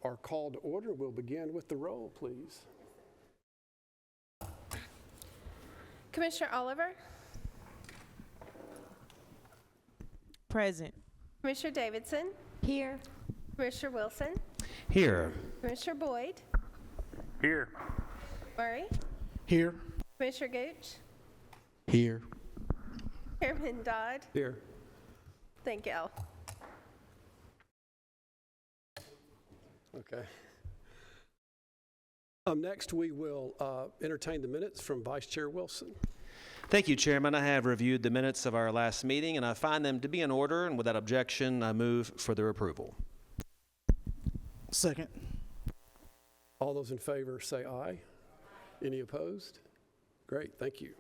are called to order. We'll begin with the roll, please. Commissioner Oliver, Present. Commissioner Davidson, Here. Commissioner Wilson, Here. Commissioner Boyd, Here. Murray, Here. Commissioner Gooch, Here. Chairman Dodd. Here. Thank you. Okay. Next, we will entertain the minutes from Vice Chair Wilson. Thank you, Chairman. I have reviewed the minutes of our last meeting, and I find them to be in order, and without objection, I move for their approval. Second. All those in favor say aye. Any opposed? Great, thank you.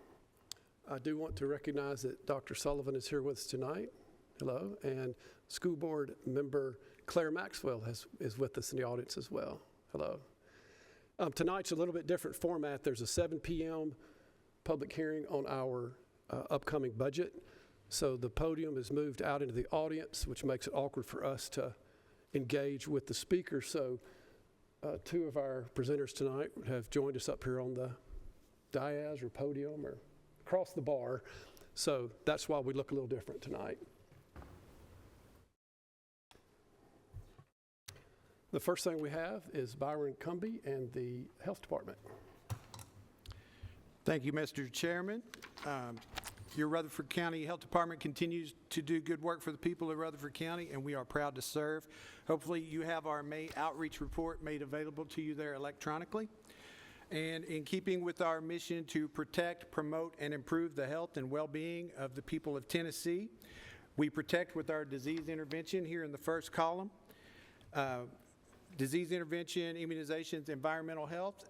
I do want to recognize that Dr. Sullivan is here with us tonight. Hello. And School Board member Claire Maxwell is with us in the audience as well. Hello. Tonight's a little bit different format. There's a 7 p.m. public hearing on our upcoming budget. So the podium is moved out into the audience, which makes it awkward for us to engage with the speaker. So two of our presenters tonight have joined us up here on the dais or podium or across the bar. So that's why we look a little different tonight. The first thing we have is Byron Cumby and the Health Department. Thank you, Mr. Chairman. Your Rutherford County Health Department continues to do good work for the people of Rutherford County, and we are proud to serve. Hopefully you have our May outreach report made available to you there electronically. And in keeping with our mission to protect, promote, and improve the health and well-being of the people of Tennessee, we protect with our disease intervention here in the first column. Disease intervention, immunizations, environmental health.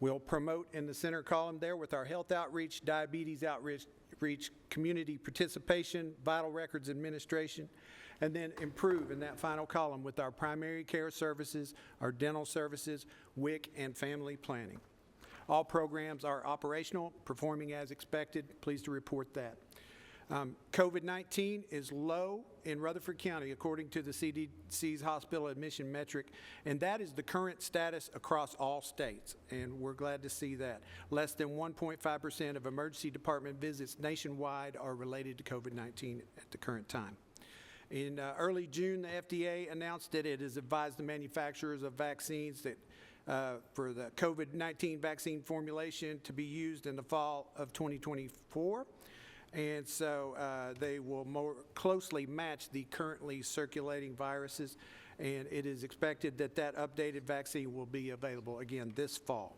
We'll promote in the center column there with our health outreach, diabetes outreach, community participation, vital records administration, and then improve in that final column with our primary care services, our dental services, WIC, and family planning. All programs are operational, performing as expected. Pleased to report that. COVID-19 is low in Rutherford County according to the CDC's hospital admission metric, and that is the current status across all states, and we're glad to see that. Less than 1.5% of emergency department visits nationwide are related to COVID-19 at the current time. In early June, the FDA announced that it has advised the manufacturers of vaccines that for the COVID-19 vaccine formulation to be used in the fall of 2024. And so they will more closely match the currently circulating viruses, and it is expected that that updated vaccine will be available again this fall.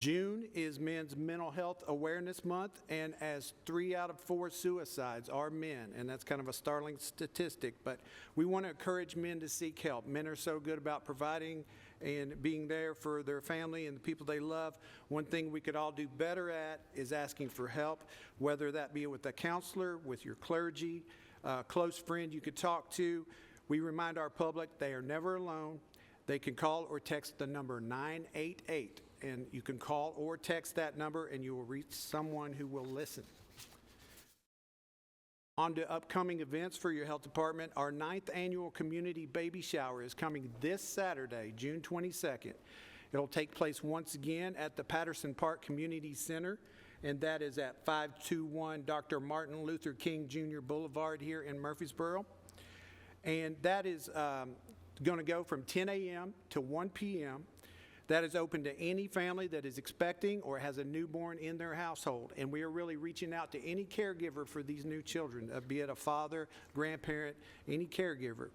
June is Men's Mental Health Awareness Month, and as 3 out of 4 suicides are men, and that's kind of a startling statistic, but we want to encourage men to seek help. Men are so good about providing and being there for their family and the people they love. One thing we could all do better at is asking for help, whether that be with a counselor, with your clergy, a close friend you could talk to. We remind our public they are never alone. They can call or text the number 988, and you can call or text that number and you will reach someone who will listen. On to upcoming events for your health department. Our 9th annual community baby shower is coming this Saturday, June 22nd. It'll take place once again at the Patterson Park Community Center, and that is at 521 Dr. Martin Luther King Jr. Boulevard here in Murfreesboro. And that is going to go from 10 a.m. to 1 p.m. That is open to any family that is expecting or has a newborn in their household. And we are really reaching out to any caregiver for these new children, be it a father, grandparent, any caregiver.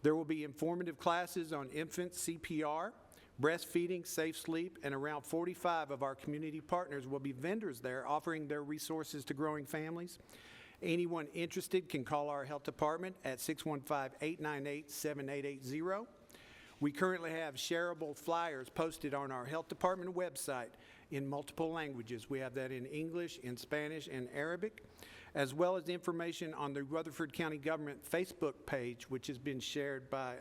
There will be informative classes on infant CPR, breastfeeding, safe sleep, and around 45 of our community partners will be vendors there offering their resources to growing families. Anyone interested can call our health department at 615-898-7880. We currently have shareable flyers posted on our health department website in multiple languages. We have that in English, in Spanish, and Arabic, as well as information on the Rutherford County Government Facebook page, which has been shared by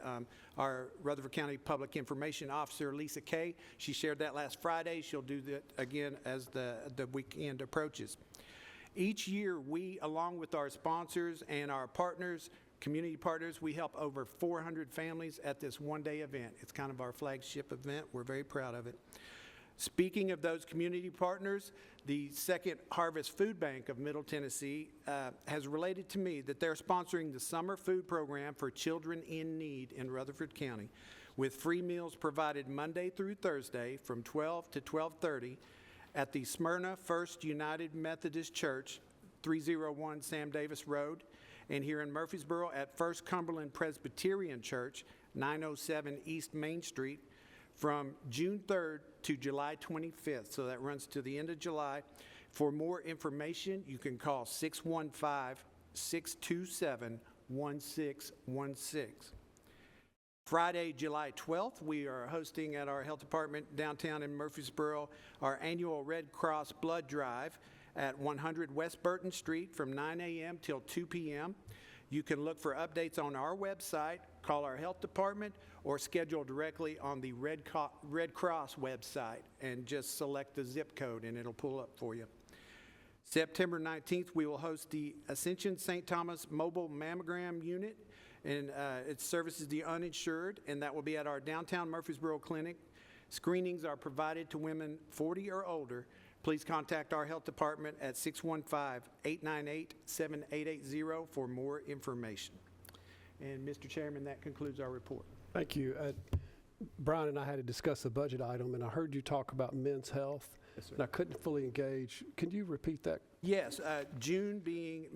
our Rutherford County Public Information Officer, Lisa Kay. She shared that last Friday. She'll do that again as the weekend approaches. Each year, we, along with our sponsors and our partners, community partners. We help over 400 families at this one-day event. It's kind of our flagship event. We're very proud of it. Speaking of those community partners, the Second Harvest Food Bank of Middle Tennessee has related to me that they're sponsoring the summer food program for children in need in Rutherford County, with free meals provided Monday through Thursday from 12 to 12:30 at the Smyrna First United Methodist Church, 301 Sam Davis Road, and here in Murfreesboro at First Cumberland Presbyterian Church, 907 East Main Street, from June 3rd to July 25th. So that runs to the end of July. For more information, you can call 615-627-1616. Friday, July 12th, we are hosting at our health department downtown in Murfreesboro our annual Red Cross Blood Drive at 100 West Burton Street from 9 a.m. till 2 p.m. You can look for updates on our website, call our health department, or schedule directly on the Red Cross website and just select the zip code and it'll pull up for you. September 19th, we will host the Ascension St. Thomas Mobile Mammogram Unit, and it services the uninsured, and that will be at our downtown Murfreesboro clinic. Screenings are provided to women 40 or older. Please contact our health department at 615-898-7880 for more information. And Mr. Chairman, that concludes our report. Thank you. Brian and I had to discuss a budget item, and I heard you talk about men's health, Yes, sir. and I couldn't fully engage. Can you repeat that? Yes, June being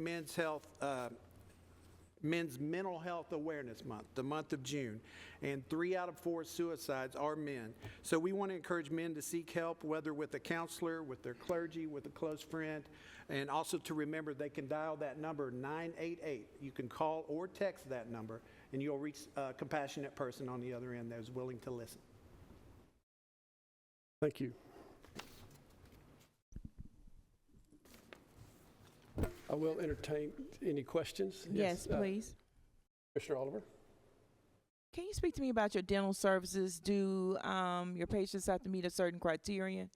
Men's Mental Health Awareness Month, the month of June, and 3 out of 4 suicides are men. So we want to encourage men to seek help, whether with a counselor, with their clergy, with a close friend, and also to remember they can dial that number 988. You can call or text that number, and you'll reach a compassionate person on the other end that is willing to listen. Thank you. I will entertain any questions. Yes, please. Commissioner Oliver? Can you speak to me about your dental services? Do your patients have to meet a certain criterion?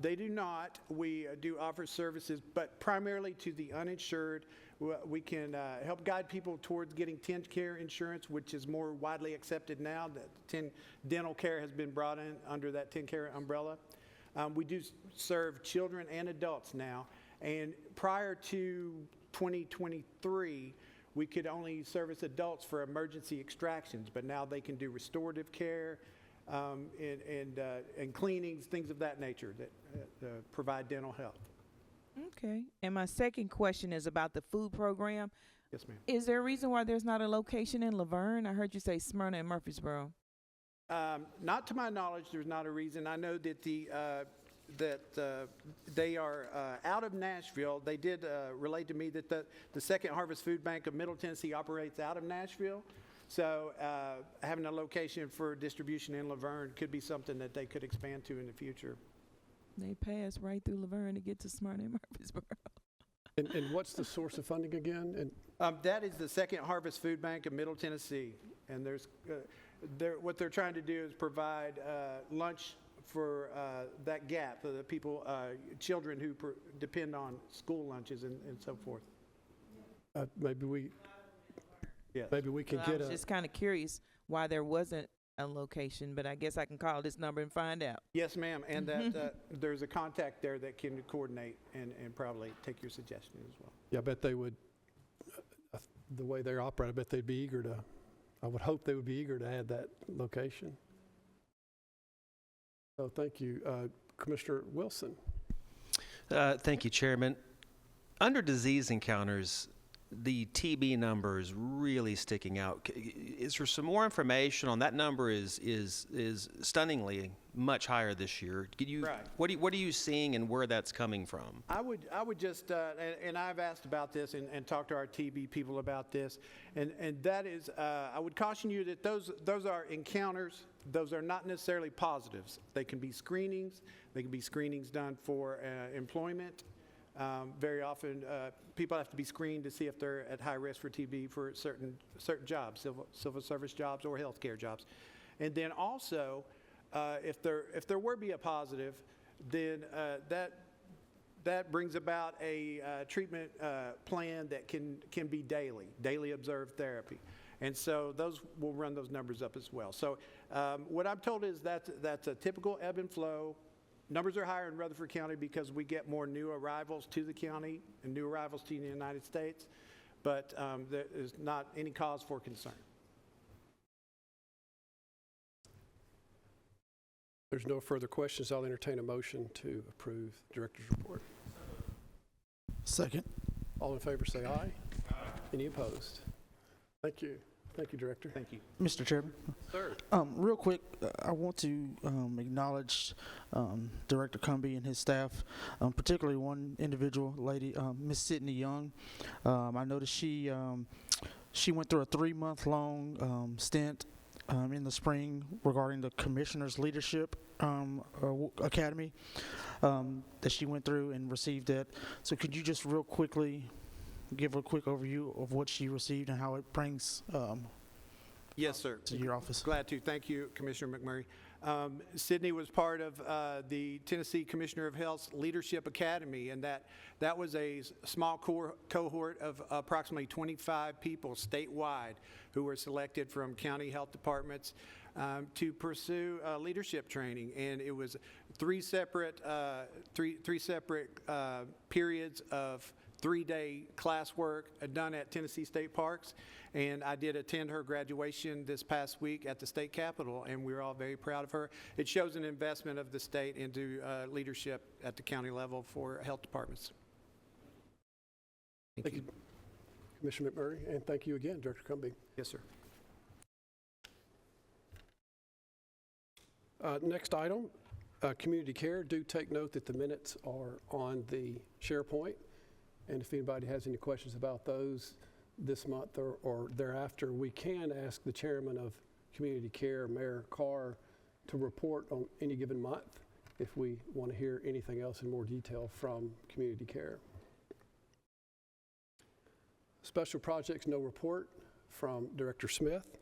They do not. We do offer services, but primarily to the uninsured. We can help guide people towards getting TennCare insurance, which is more widely accepted now. That dental care has been brought in under that TennCare umbrella. We do serve children and adults now. And prior to 2023, we could only service adults for emergency extractions, but now they can do restorative care and cleanings, things of that nature that provide dental health. Okay. And my second question is about the food program. Yes, ma'am. Is there a reason why there's not a location in Laverne? I heard you say Smyrna and Murfreesboro. Not to my knowledge, there's not a reason. I know that they are out of Nashville. They did relate to me that the Second Harvest Food Bank of Middle Tennessee operates out of Nashville. So having a location for distribution in Laverne could be something that they could expand to in the future. They pass right through Laverne to get to Smyrna and Murfreesboro. And what's the source of funding again? And That is the Second Harvest Food Bank of Middle Tennessee. And what they're trying to do is provide lunch for that gap for the people, children who depend on school lunches and so forth. maybe we Yes. can Well, I get was just kind of curious why there wasn't a location, but I guess I can call this number and find out. Yes, ma'am, and that there's a contact there that can coordinate and probably take your suggestion as well. Yeah, I bet they would, the way they're operating, I bet they'd be eager to, I would hope they would be eager to add that location. So thank you. Commissioner Wilson? Thank you, Chairman. Under disease encounters, the TB number is really sticking out. Is there some more information on that? Number is stunningly much higher this year. Could you, Right. What are you seeing and where that's coming from? I would just, and I've asked about this and talked to our TB people about this, and that is, I would caution you that those are encounters. Those are not necessarily positives. They can be screenings. They can be screenings done for employment. Very often, people have to be screened to see if they're at high risk for TB for certain jobs, civil service jobs or healthcare jobs. And then also, if there were to be a positive, then That brings about a treatment plan that can be daily observed therapy. And so those will run those numbers up as well. So what I'm told is that's a typical ebb and flow. Numbers are higher in Rutherford County because we get more new arrivals to the county and new arrivals to the United States, but there is not any cause for concern. There's no further questions. I'll entertain a motion to approve Director's report. Second. All in favor say aye. Any opposed? Thank you. Thank you, Director. Thank you. Mr. Chairman, Sir. real quick, I want to acknowledge Director Cumby and his staff, particularly one individual lady, Miss Sydney Young. I noticed she went through a 3-month-long stint in the spring regarding the Commissioner's Leadership Academy that she went through and received that. So could you just real quickly give a quick overview of what she received and how it brings Yes, sir. to your office? Glad to. Thank you, Commissioner McMurray. Sydney was part of the Tennessee Commissioner of Health's Leadership Academy, and that was a small cohort of approximately 25 people statewide who were selected from county health departments to pursue leadership training. And it was three separate periods of 3-day classwork done at Tennessee State Parks, and I did attend her graduation this past week at the state capitol, and we were all very proud of her. It shows an investment of the state into leadership at the county level for health departments. Thank you, Commissioner McMurray, and thank you again, Director Cumby. Yes, sir. Next item, community care. Do take note that the minutes are on the SharePoint. And if anybody has any questions about those this month or thereafter, we can ask the chairman of Community Care, Mayor Carr, to report on any given month if we want to hear anything else in more detail from Community Care. Special projects, no report from Director Smith.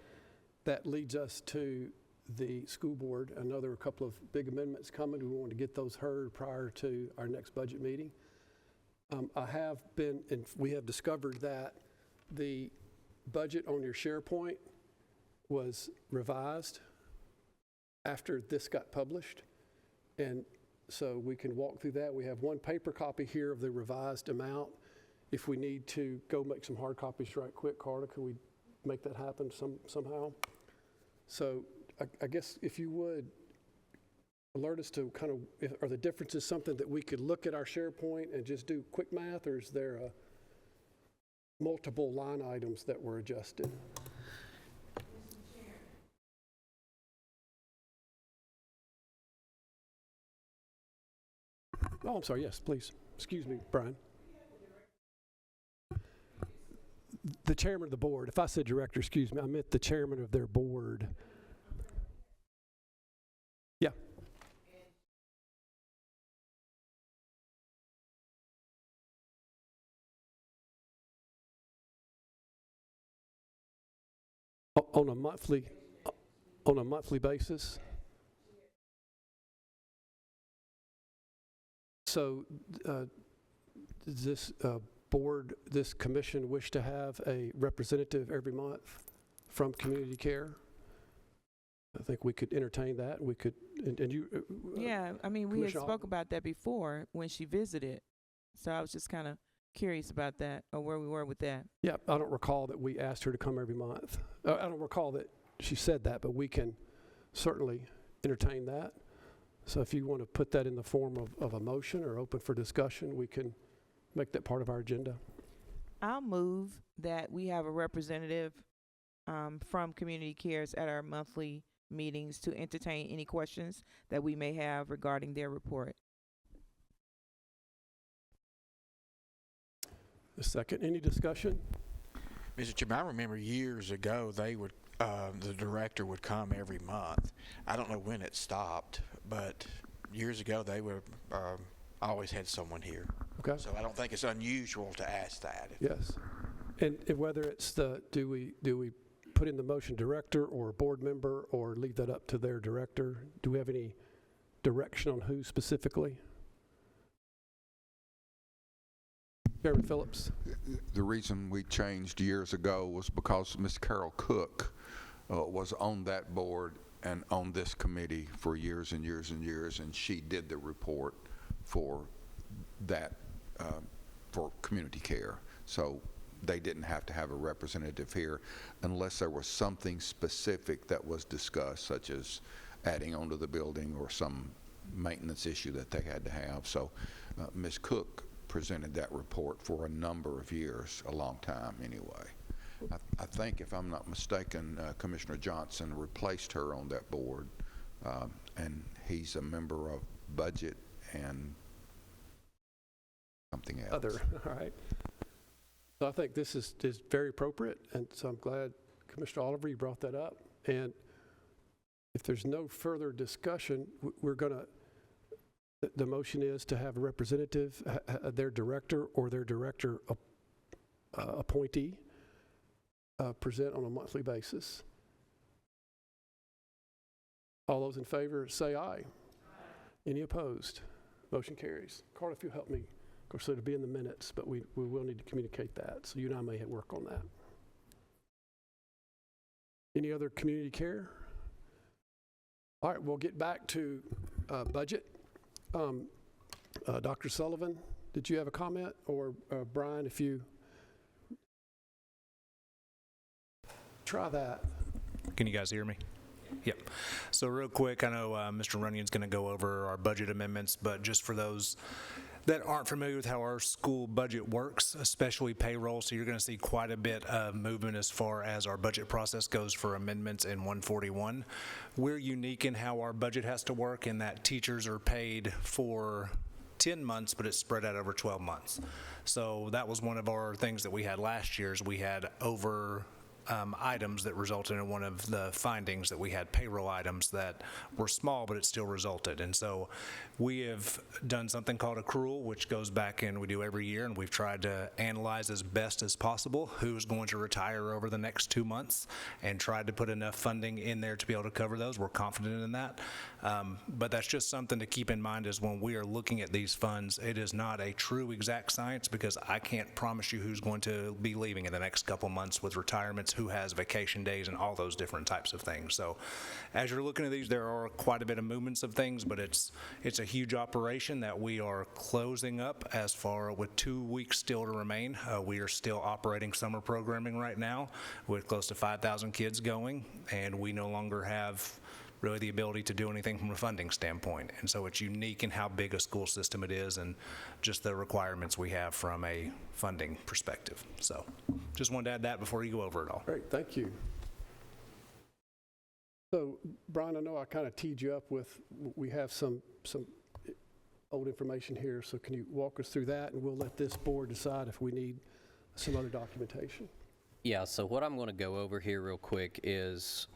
That leads us to the school board. Another couple of big amendments coming. We want to get those heard prior to our next budget meeting. I have been, and we have discovered that the budget on your SharePoint was revised after this got published. And so we can walk through that. We have one paper copy here of the revised amount. If we need to go make some hard copies right quick, Carter, can we make that happen somehow? So I guess if you would, alert us to kind of, are the differences something that we could look at our SharePoint and just do quick math, or is there multiple line items that were adjusted? Oh, I'm sorry, yes, please. Excuse me, Brian. The chairman of the board. If I said director, excuse me, I meant the chairman of their board. Yeah. On a monthly basis. So does this board, this commission wish to have a representative every month from Community Care? I think we could entertain that. We could, and you. Yeah, I mean, we had Commissioner spoke about that before when she visited. So I was just kind of curious about that, or where we were with that. Yeah, I don't recall that we asked her to come every month. I don't recall that she said that, but we can certainly entertain that. So if you want to put that in the form of a motion or open for discussion, we can make that part of our agenda. I'll move that we have a representative from Community Cares at our monthly meetings to entertain any questions that we may have regarding their report. A second, any discussion? Mr. Chairman, I remember years ago they would, the director would come every month. I don't know when it stopped, but years ago they were always had someone here. Okay. So I don't think it's unusual to ask that. Yes. And whether it's do we put in the motion director or board member or leave that up to their director? Do we have any direction on who specifically? Chairman Phillips. The reason we changed years ago was because Ms. Carol Cook was on that board and on this committee for years and years and years, and she did the report for that, for community care. So they didn't have to have a representative here unless there was something specific that was discussed, such as adding onto the building or some maintenance issue that they had to have. So Ms. Cook presented that report for a number of years, a long time anyway. I think, if I'm not mistaken, Commissioner Johnson replaced her on that board, and he's a member of Budget and something else. Other, all right. So I think this is very appropriate, and so I'm glad, Commissioner Oliver, you brought that up. And if there's no further discussion, we're going to, the motion is to have a representative, their director or their director appointee, present on a monthly basis. All those in favor say aye. Any opposed? Motion carries. Carl, if you'll help me. Of course, it'll be in the minutes, but we will need to communicate that. So you and I may work on that. Any other community care? All right, we'll get back to budget. Dr. Sullivan, did you have a comment? Or Brian, if you try that. Can you guys hear me? Yep. So real quick, I know Mr. Runyon's going to go over our budget amendments, but just for those that aren't familiar with how our school budget works, especially payroll, so you're going to see quite a bit of movement as far as our budget process goes for amendments in 141. We're unique in how our budget has to work in that teachers are paid for 10 months, but it's spread out over 12 months. So that was one of our things that we had last year, is we had over items that resulted in one of the findings that we had payroll items that were small, but it still resulted. And so we have done something called accrual, which goes back and we do every year, and we've tried to analyze as best as possible who's going to retire over the next 2 months and tried to put enough funding in there to be able to cover those. We're confident in that. But that's just something to keep in mind, is when we are looking at these funds, it is not a true exact science, because I can't promise you who's going to be leaving in the next couple months with retirements, who has vacation days, and all those different types of things. So as you're looking at these, there are quite a bit of movements of things, but it's a huge operation that we are closing up as far with 2 weeks still to remain. We are still operating summer programming right now with close to 5,000 kids going, and we no longer have really the ability to do anything from a funding standpoint. And so it's unique in how big a school system it is and just the requirements we have from a funding perspective. So just wanted to add that before you go over it all. Great, thank you. So, Brian, I know I kind of teed you up with, we have some old information here, so can you walk us through that, and we'll let this board decide if we need some other documentation. Yeah, so what I'm going to go over here real quick is,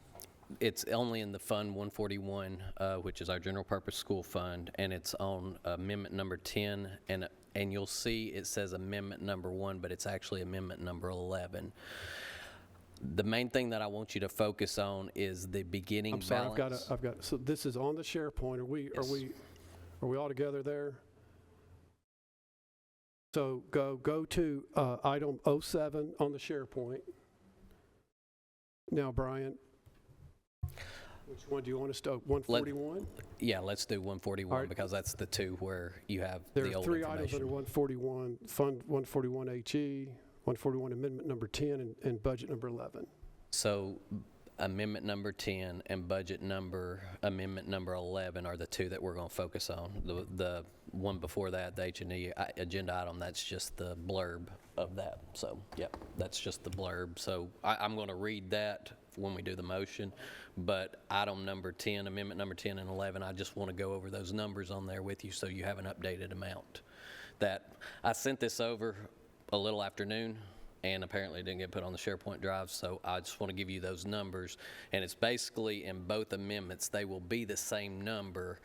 it's only in the Fund 141, which is our general purpose school fund, and it's on amendment number 10, and you'll see it says amendment number 1, but it's actually amendment number 11. The main thing that I want you to focus on is the beginning balance. I'm sorry, I've got, so this is on the SharePoint. Are we all together there? So go to item 07 on the SharePoint. Now, Brian, which one do you want us to, 141? Yeah, let's do 141, right, because that's the two where you have there the old are 3 items under information. 141, Fund 141 HE, 141 Amendment number 10, and Budget number 11. So amendment number 10 and budget number, amendment number 11 are the two that we're going to focus on. The one before that, the H&E agenda item, that's just the blurb of that. So, yep, that's just the blurb. So I'm going to read that when we do the motion, but item number 10, amendment number 10 and 11, I just want to go over those numbers on there with you so you have an updated amount. That I sent this over a little afternoon, and apparently it didn't get put on the SharePoint drive, so I just want to give you those numbers. And it's basically in both amendments, they will be the same number.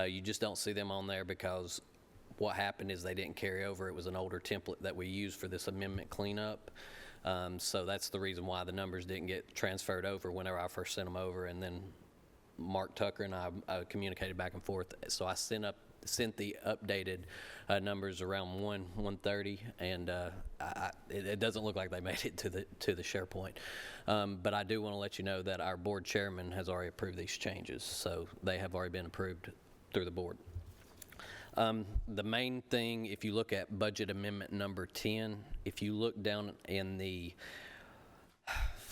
You just don't see them on there because what happened is they didn't carry over. It was an older template that we used for this amendment cleanup. So that's the reason why the numbers didn't get transferred over whenever I first sent them over, and then Mark Tucker and I communicated back and forth. So I sent sent the updated numbers around 1:30, and it doesn't look like they made it to the SharePoint. But I do want to let you know that our board chairman has already approved these changes, so they have already been approved through the board. The main thing, if you look at budget amendment number 10, if you look down in the,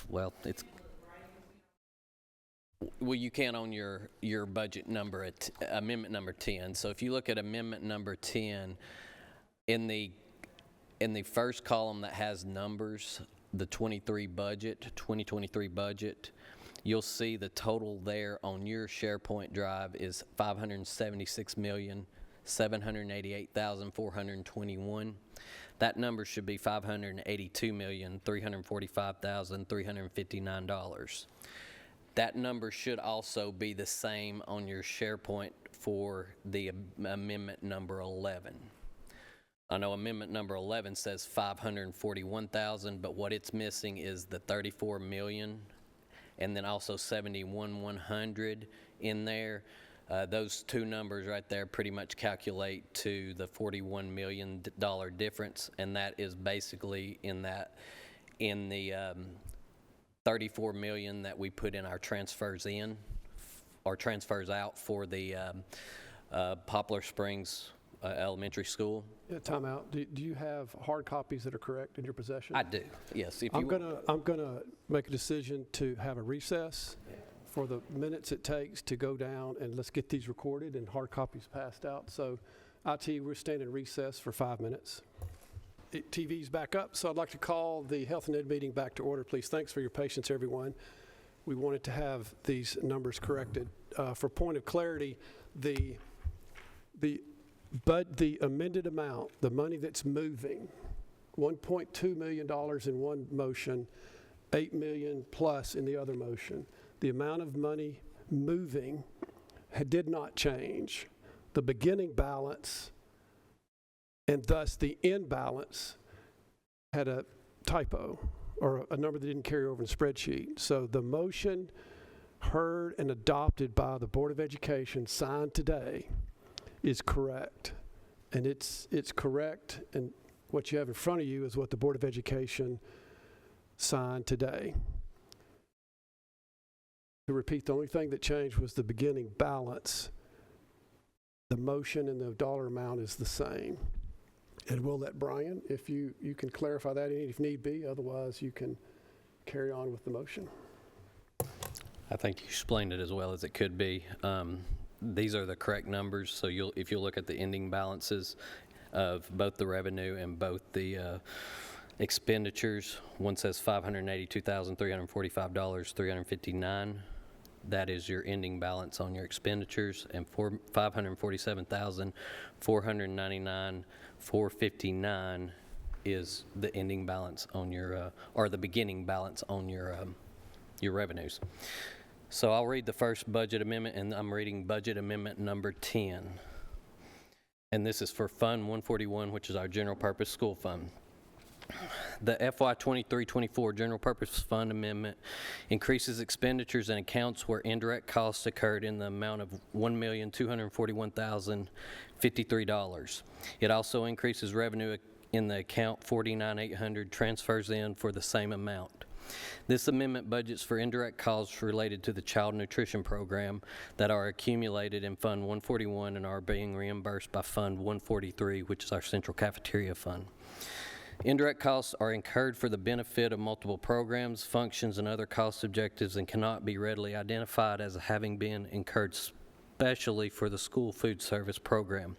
well, you can on your budget number at amendment number 10. So if you look at amendment number 10, in the first column that has numbers, the 2023 budget, you'll see the total there on your SharePoint drive is $576,788,421. That number should be $582,345,359. That number should also be the same on your SharePoint for the amendment number 11. I know amendment number 11 says 541,000, but what it's missing is the 34 million and then also 71,100 in there. Those two numbers right there pretty much calculate to the $41 million difference, and that is basically in the 34 million that we put in our transfers in, or transfers out for the Poplar Springs Elementary School. Yeah, time out. Do you have hard copies that are correct in your possession? I do, yes. If I'm gonna make a decision to have a recess for the minutes it takes to go down and let's get these recorded and hard copies passed out. So IT, we're staying in recess for 5 minutes. TV's back up, so I'd like to call the Health and Ed meeting back to order, please. Thanks for your patience, everyone. We wanted to have these numbers corrected. For point of clarity, the amended amount, the money that's moving, $1.2 million in one motion, $8 million plus in the other motion. The amount of money moving did not change. The beginning balance and thus the end balance had a typo or a number that didn't carry over in the spreadsheet. So the motion heard and adopted by the Board of Education, signed today, is correct. And it's correct, and what you have in front of you is what the Board of Education signed today. To repeat, the only thing that changed was the beginning balance. The motion and the dollar amount is the same. And we'll let Brian, if you can clarify that if need be, otherwise you can carry on with the motion. I think you explained it as well as it could be. These are the correct numbers, so if you look at the ending balances of both the revenue and both the expenditures, one says $582,345.359. That is your ending balance on your expenditures, and $547,499,459 is the ending balance on your, or the beginning balance on your revenues. So I'll read the first budget amendment, and I'm reading budget amendment number 10. And this is for Fund 141, which is our general purpose school fund. The FY 23-24 General Purpose Fund Amendment increases expenditures and accounts where indirect costs occurred in the amount of $1,241,053. It also increases revenue in the account 49,800 transfers in for the same amount. This amendment budgets for indirect costs related to the child nutrition program that are accumulated in Fund 141 and are being reimbursed by Fund 143, which is our central cafeteria fund. Indirect costs are incurred for the benefit of multiple programs, functions, and other cost objectives and cannot be readily identified as having been incurred especially for the school food service program.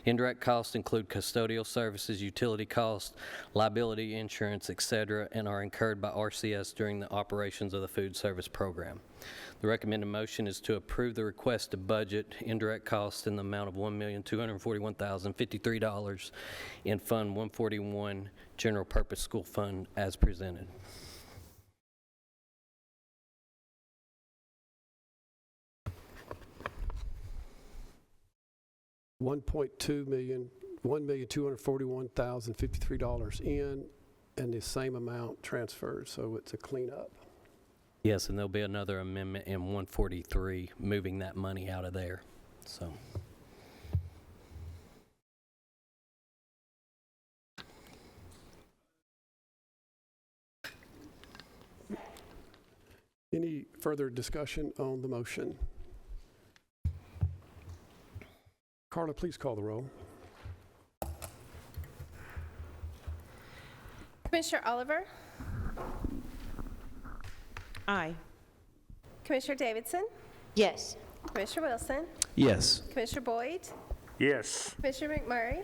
Indirect costs include custodial services, utility costs, liability insurance, etc., and are incurred by RCS during the operations of the food service program. The recommended motion is to approve the request to budget indirect costs in the amount of $1,241,053 in Fund 141 General Purpose School Fund as presented. $1,241,053 in, and the same amount transferred, so it's a cleanup. Yes, and there'll be another amendment in 143 moving that money out of there. So Any further discussion on the motion? Carla, please call the roll. Commissioner Oliver, Aye. Commissioner Davidson, Yes. Commissioner Wilson, Yes. Commissioner Boyd, Yes. Commissioner McMurray,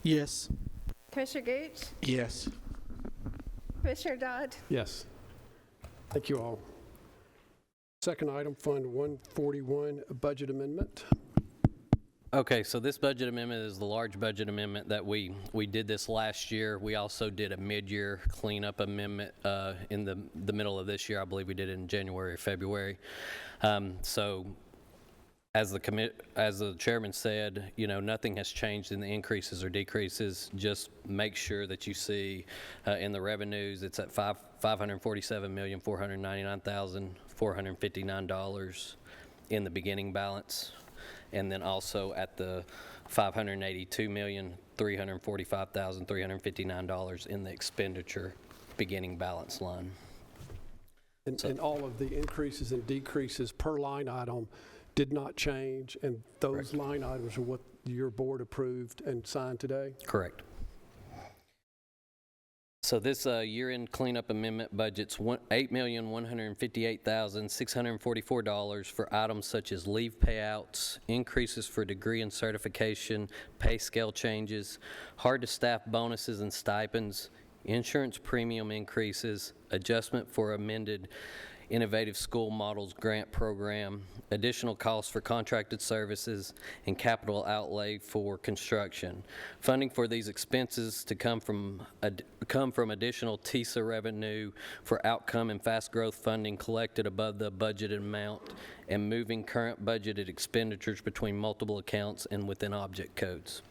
Yes. Commissioner Gooch, Yes. Commissioner Dodd. Yes. Thank you all. Second item, Fund 141, budget amendment. Okay, so this budget amendment is the large budget amendment that we did this last year. We also did a mid-year cleanup amendment in the middle of this year. I believe we did it in January or February. So as the chairman said, you know, nothing has changed in the increases or decreases. Just make sure that you see in the revenues, it's at $547,499,459 in the beginning balance. And then also at the $582,345,359 in the expenditure beginning balance line. And all of the increases and decreases per line item did not change, and those line items are what your board approved and signed today? Correct. So this year-end cleanup amendment budget's $8,158,644 for items such as leave payouts, increases for degree and certification, pay scale changes, hard-to-staff bonuses and stipends, insurance premium increases, adjustment for amended Innovative School Models Grant Program, additional costs for contracted services, and capital outlay for construction. Funding for these expenses to come from additional TISA revenue for outcome and fast growth funding collected above the budgeted amount, and moving current budgeted expenditures between multiple accounts and within object codes.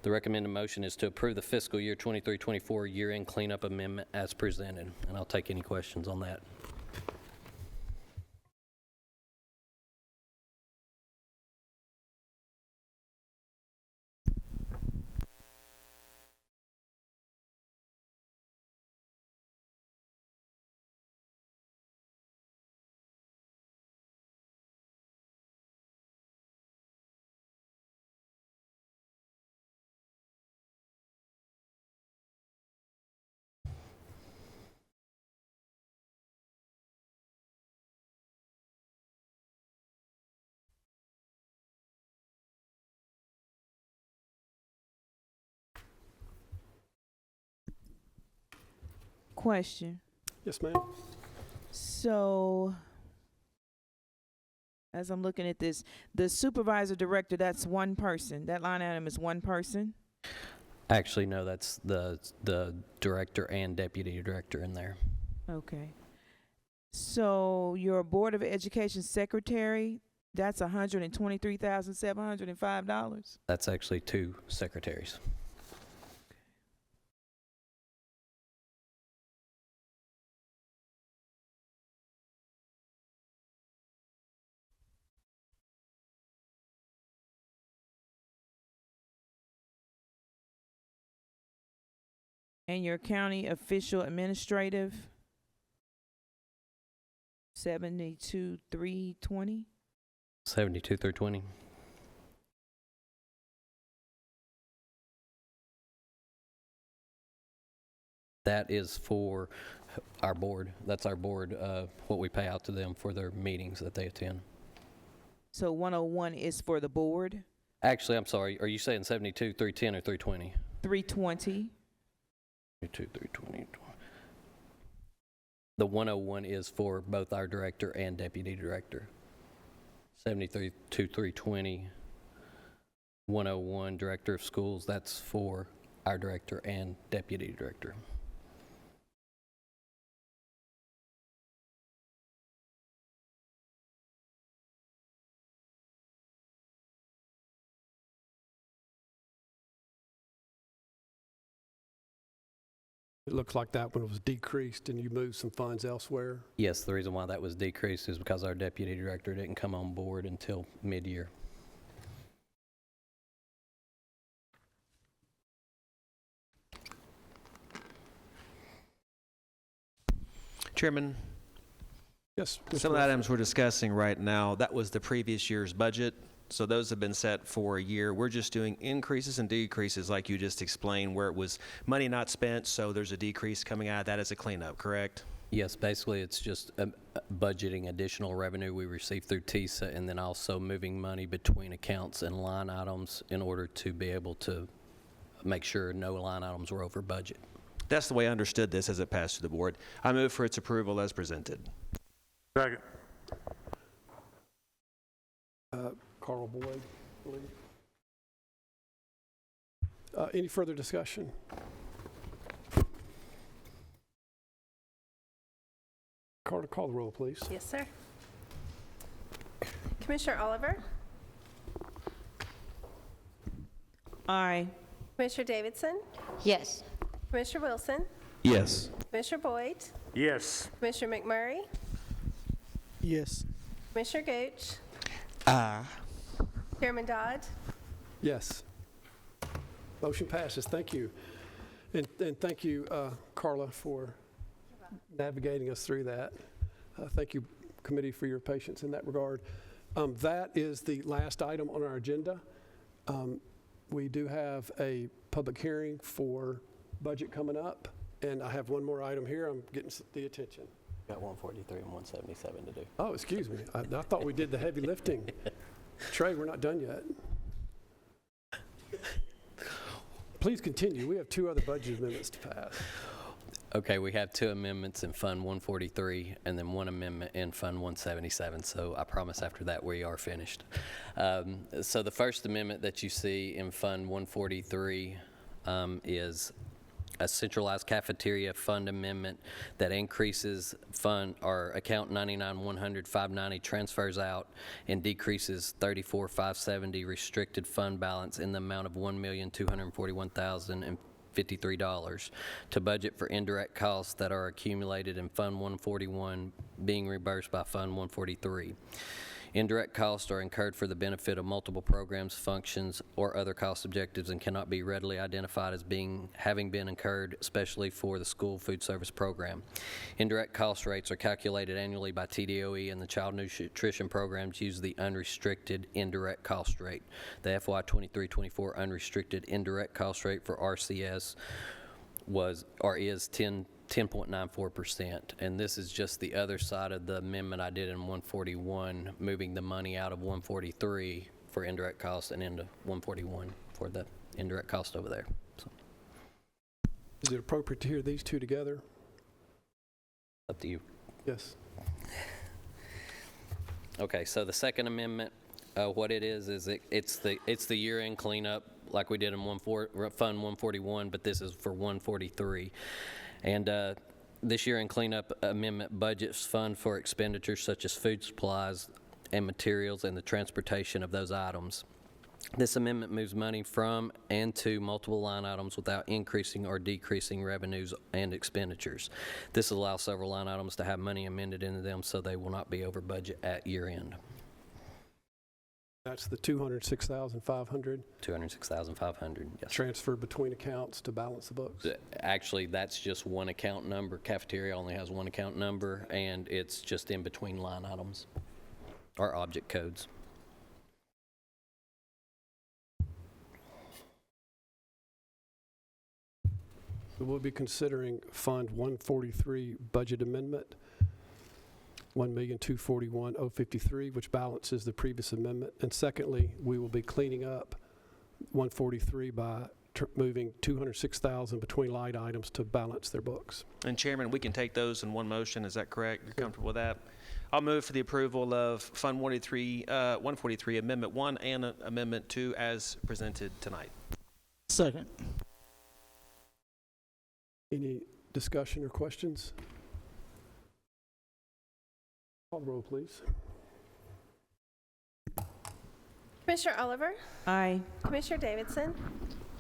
The recommended motion is to approve the fiscal year 23-24 year-end cleanup amendment as presented, and I'll take any questions on that. Question. Yes, ma'am. So, as I'm looking at this, the supervisor director, that's one person. That line item is one person? Actually, no, that's the director and deputy director in there. Okay. So, your Board of Education secretary, that's $123,705? That's actually two secretaries. And your county official administrative, 72,320? 72 through 20. That is for our board. That's our board, what we pay out to them for their meetings that they attend. So 101 is for the board? Actually, I'm sorry. Are you saying 72, 310, or 320? 320. 72, 320. The 101 is for both our director and deputy director. 73 to 320. 101, director of schools, that's for our director and deputy director. It looks like that one was decreased and you moved some funds elsewhere. Yes, the reason why that was decreased is because our deputy director didn't come on board until mid-year. Chairman, Yes. Mr. Some of the Wilson. items we're discussing right now, that was the previous year's budget, so those have been set for a year. We're just doing increases and decreases like you just explained, where it was money not spent, so there's a decrease coming out of that as a cleanup, correct? Yes, basically, it's just budgeting additional revenue we receive through TISA, and then also moving money between accounts and line items in order to be able to make sure no line items were over budget. That's the way I understood this as it passed to the board. I move for its approval as presented. Second. Carl Boyd, I believe. Any further discussion? Carter, call the roll, please. Yes, sir. Commissioner Oliver, Aye. Commissioner Davidson, Yes. Commissioner Wilson, Yes. Commissioner Boyd, Yes. Commissioner McMurray, Yes. Commissioner Gooch, Aye. Chairman Dodd. Yes. Motion passes. Thank you. And thank you, Carla, for navigating us through that. Thank you, committee, for your patience in that regard. That is the last item on our agenda. We do have a public hearing for budget coming up, and I have one more item here. I'm getting the attention. Got 143 and 177 to do. Oh, excuse me. I thought we did the heavy lifting. Trey, we're not done yet. Please continue. We have two other budget amendments to pass. Okay, we have two amendments in Fund 143 and then one amendment in Fund 177, so I promise after that we are finished. So the first amendment that you see in Fund 143 is a centralized cafeteria fund amendment that increases fund or account 99-100-590 transfers out and decreases 34-570 restricted fund balance in the amount of $1,241,053 to budget for indirect costs that are accumulated in Fund 141 being reimbursed by Fund 143. Indirect costs are incurred for the benefit of multiple programs, functions, or other cost objectives and cannot be readily identified as having been incurred, especially for the school food service program. Indirect cost rates are calculated annually by TDOE, and the child nutrition programs use the unrestricted indirect cost rate. The FY 23-24 unrestricted indirect cost rate for RCS is 10.94%, and this is just the other side of the amendment I did in 141, moving the money out of 143 for indirect costs and into 141 for the indirect cost over there. So, Is it appropriate to hear these two together? up to you. Yes. Okay, so the second amendment, what it is it's the year-end cleanup like we did in Fund 141, but this is for 143. And this year in cleanup amendment budgets fund for expenditures such as food supplies and materials and the transportation of those items. This amendment moves money from and to multiple line items without increasing or decreasing revenues and expenditures. This allows several line items to have money amended into them so they will not be over budget at year end. That's the 206,500 $206,500, yes. transferred between accounts to balance the books. Actually, that's just one account number. Cafeteria only has one account number, and it's just in between line items or object codes. We'll be considering Fund 143 budget amendment, $1,241,053, which balances the previous amendment. And secondly, we will be cleaning up 143 by moving 206,000 between line items to balance their books. And Chairman, we can take those in one motion, is that correct? You're comfortable with that? I'll move for the approval of Fund 143 Amendment 1 and Amendment 2 as presented tonight. Second. Any discussion or questions? Call the roll, please. Commissioner Oliver, Aye. Commissioner Davidson,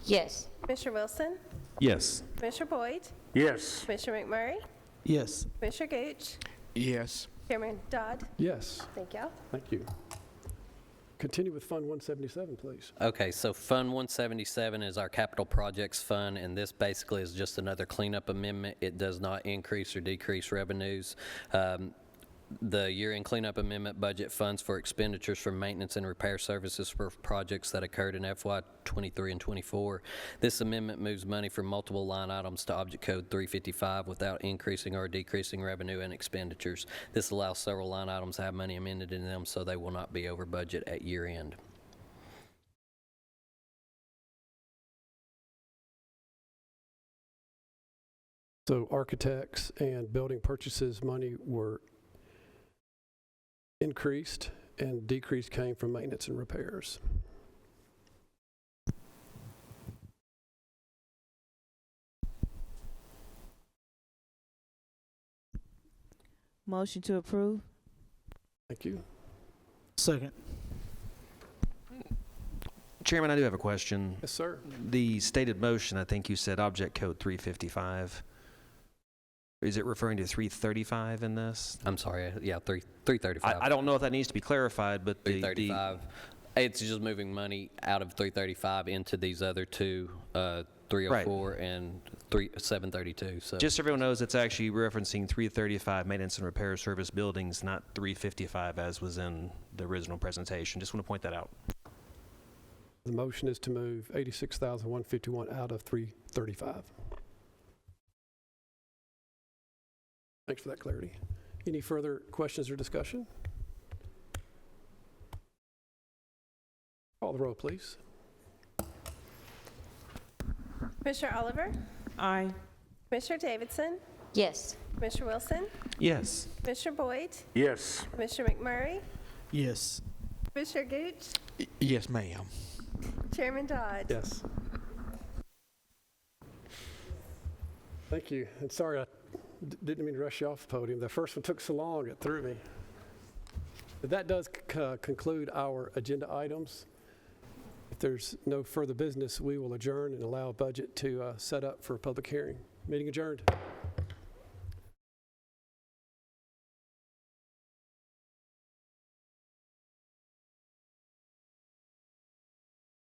Yes. Commissioner Wilson, Yes. Commissioner Boyd, Yes. Commissioner McMurray, Yes. Commissioner Gooch, Yes. Chairman Dodd. Yes, Thank you. thank you. Continue with Fund 177, please. Okay, so Fund 177 is our capital projects fund, and this basically is just another cleanup amendment. It does not increase or decrease revenues. The year-end cleanup amendment budget funds for expenditures for maintenance and repair services for projects that occurred in FY '23 and '24. This amendment moves money from multiple line items to Object Code 355 without increasing or decreasing revenue and expenditures. This allows several line items to have money amended in them so they will not be over budget at year-end. So architects and building purchases money were increased, and decrease came from maintenance and repairs. Motion to approve? Thank you. Second. Chairman, I do have a question. Yes, sir. The stated motion, I think you said Object Code 355. Is it referring to 335 in this? I'm sorry, yeah, 335. I don't know if that needs to be clarified, but the 335. It's just moving money out of 335 into these other two, 304 and 732. So just so everyone knows, it's actually referencing 335 maintenance and repair service buildings, not 355 as was in the original presentation. Just want to point that out. The motion is to move $86,151 out of 335. Thanks for that clarity. Any further questions or discussion? Call the roll, please. Commissioner Oliver, Aye. Commissioner Davidson, Yes. Commissioner Wilson, Yes. Commissioner Boyd, Yes. Commissioner McMurray, Yes. Commissioner Gooch, Yes, ma'am. Chairman Dodd. Yes. Thank you. And sorry, I didn't mean to rush you off the podium. The first one took so long, it threw me. But that does conclude our agenda items. If there's no further business, we will adjourn and allow budget to set up for a public hearing. Meeting adjourned.